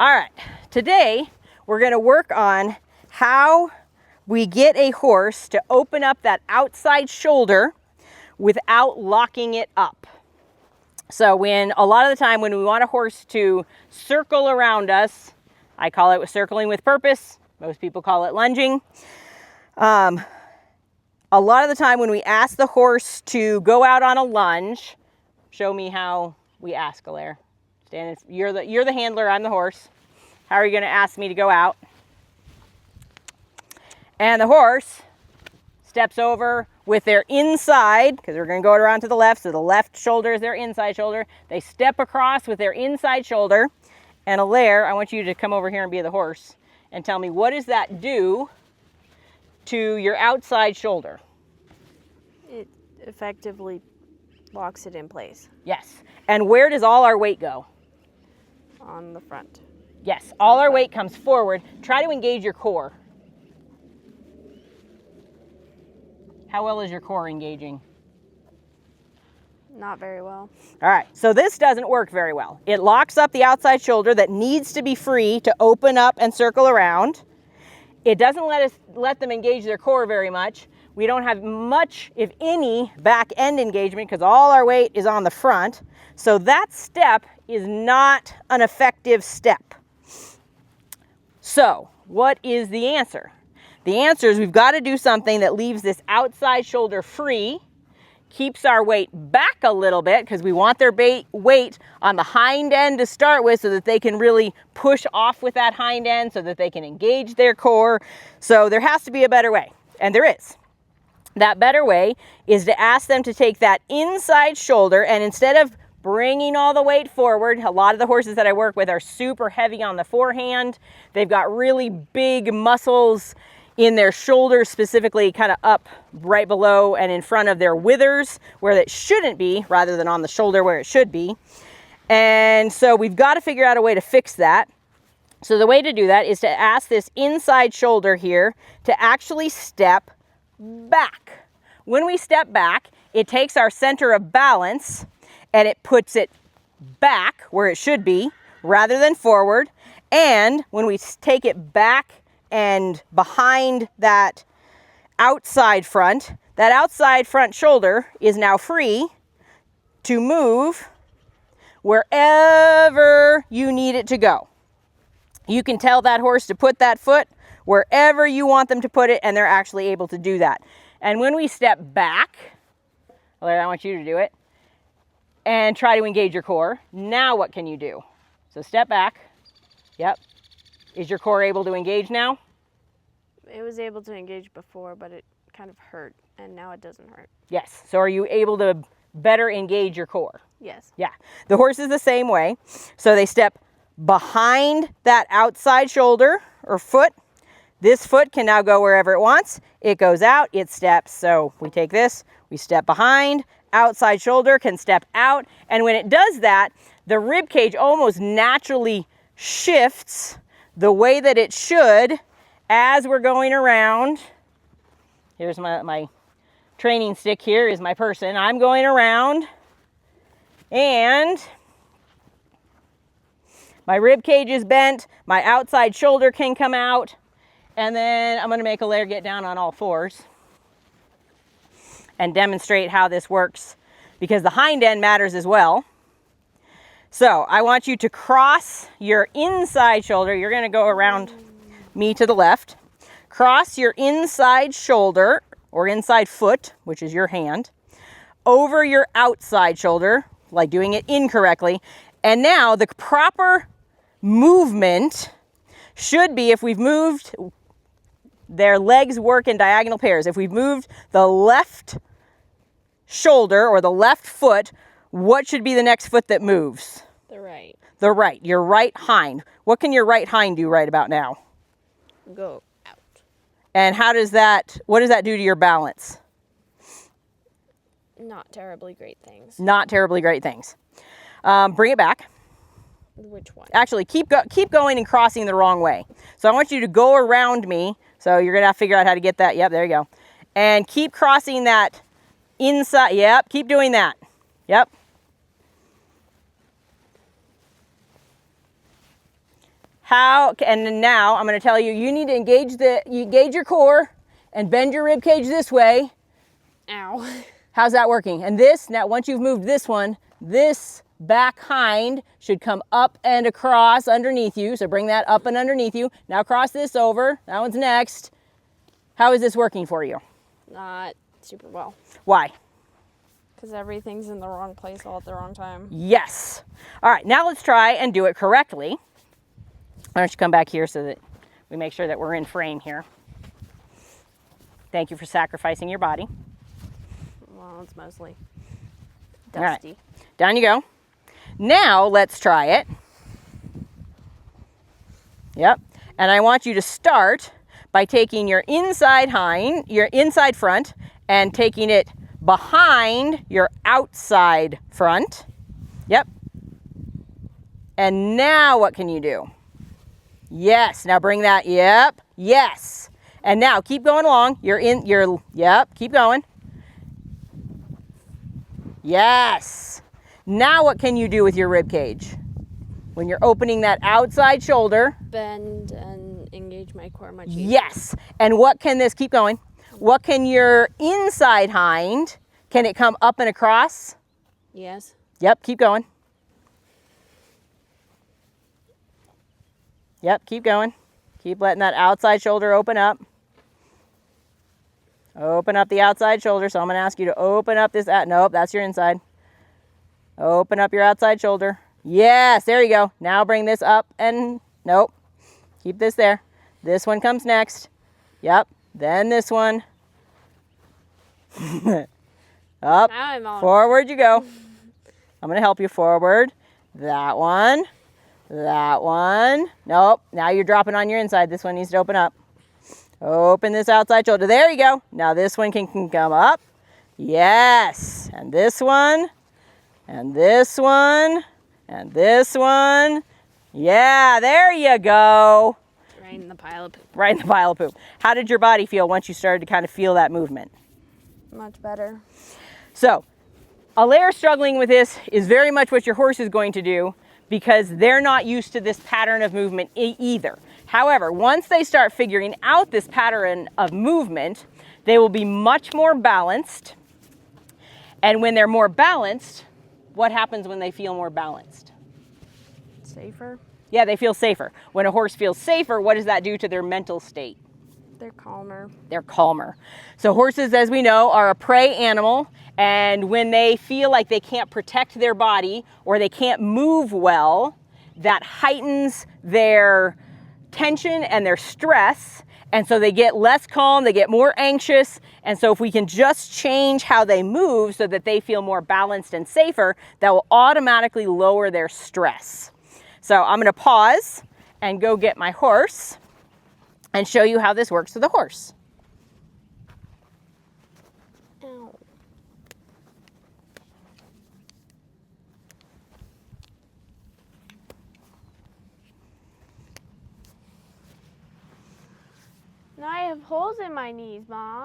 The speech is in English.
All right, today we're going to work on how we get a horse to open up that outside shoulder without locking it up. So a lot of the time when we want a horse to circle around us, I call it circling with purpose. Most people call it lunging. A lot of the time when we ask the horse to go out on a lunge, show me how we ask, Alaire. You're the handler, I'm the horse. How are you going to ask me to go out? And the horse steps over with their inside, because we're going to go around to the left, so the left shoulder is their inside shoulder. They step across with their inside shoulder. And Alaire, I want you to come over here and be the horse and tell me, what does that do to your outside shoulder? It effectively locks it in place. Yes. And where does all our weight go? On the front. Yes, all our weight comes forward. Try to engage your core. How well is your core engaging? Not very well. All right, so this doesn't work very well. It locks up the outside shoulder that needs to be free to open up and circle around. It doesn't let them engage their core very much. We don't have much, if any, back end engagement because all our weight is on the front. So that step is not an effective step. So what is the answer? The answer is we've got to do something that leaves this outside shoulder free, keeps our weight back a little bit because we want their weight on the hind end to start with so that they can really push off with that hind end so that they can engage their core. So there has to be a better way, and there is. That better way is to ask them to take that inside shoulder, and instead of bringing all the weight forward, a lot of the horses that I work with are super heavy on the forehand. They've got really big muscles in their shoulders, specifically kind of up right below and in front of their withers where it shouldn't be, rather than on the shoulder where it should be. And so we've got to figure out a way to fix that. So the way to do that is to ask this inside shoulder here to actually step back. When we step back, it takes our center of balance and it puts it back where it should be rather than forward. And when we take it back and behind that outside front shoulder is now free to move wherever you need it to go. You can tell that horse to put that foot wherever you want them to put it, and they're actually able to do that. And when we step back, I want you to do it, and try to engage your core. Now what can you do? So step back. Yep. Is your core able to engage now? It was able to engage before, but it kind of hurt, and now it doesn't hurt. Yes. So are you able to better engage your core? Yes. Yeah. The horse is the same way. So they step behind that outside shoulder or foot. This foot can now go wherever it wants. It goes out, it steps. So we take this, we step behind, outside shoulder can step out. And when it does that, the rib cage almost naturally shifts the way that it should as we're going around. Here's my training stick. Here is my person. I'm going around and my rib cage is bent. My outside shoulder can come out. And then I'm going to make Alaire get down on all fours and demonstrate how this works, because the hind end matters as well. So I want you to cross your inside shoulder. You're going to go around me to the left. Cross your inside shoulder or inside foot, which is your hand, over your outside shoulder, like doing it incorrectly. And now the proper movement should be, if we've moved, their legs work in diagonal pairs. If we've moved the left shoulder or the left foot, what should be the next foot that moves? The right. The right, your right hind. What can your right hind do right about now? Go out. And what does that do to your balance? Not terribly great things. Not terribly great things. Bring it back. Which one? Actually, keep going and crossing the wrong way. So I want you to go around me. So you're going to have to figure out how to get that. Yep, there you go. And keep crossing that inside. Yep, keep doing that. Yep. And then now I'm going to tell you, you need to engage your core and bend your rib cage this way. Ow. How's that working? And this, now once you've moved this one, this back hind should come up and across underneath you. So bring that up and underneath you. Now cross this over. That one's next. How is this working for you? Not super well. Why? Because everything's in the wrong place all at the wrong time. Yes. All right, now let's try and do it correctly. Why don't you come back here so that we make sure that we're in frame here. Thank you for sacrificing your body. Well, it's mostly All right, dusty. down you go. Now let's try it. Yep. And I want you to start by taking your inside front and taking it behind your outside front. Yep. And now what can you do? Yes. Now bring that. Yep. Yes. And now keep going along. Yep. Keep going. Yes. Now what can you do with your rib cage? When you're opening that outside shoulder. Bend and engage my core much easier. Yes. And what can this, keep going. What can your inside hind, can it come up and across? Yes. Yep, keep going. Yep, keep going. Keep letting that outside shoulder open up. Open up the outside shoulder. So I'm going to ask you to open up this, nope, that's your inside. Open up your outside shoulder. Yes, there you go. Now bring this up and, nope, keep this there. This one comes next. Yep, then this one. Up, Now I'm on. forward you go. I'm going to help you forward. That one. That one. Nope, now you're dropping on your inside. This one needs to open up. Open this outside shoulder. There you go. Now this one can come up. Yes. And this one. And this one. And this one. Yeah, there you go. Right in the pile of poop. Right in the pile of poop. How did your body feel once you started to kind of feel that movement? Much better. So, a layer struggling with this is very much what your horse is going to do because they're not used to this pattern of movement either. However, once they start figuring out this pattern of movement, they will be much more balanced. And when they're more balanced, what happens when they feel more balanced? Safer. Yeah, they feel safer. When a horse feels safer, what does that do to their mental state? They're calmer. They're calmer. So horses, as we know, are a prey animal. And when they feel like they can't protect their body or they can't move well, that heightens their tension and their stress. And so they get less calm, they get more anxious. And so if we can just change how they move so that they feel more balanced and safer, that will automatically lower their stress. So I'm going to pause and go get my horse and show you how this works with a horse. Ow. Now I have holes in my knees, Mom.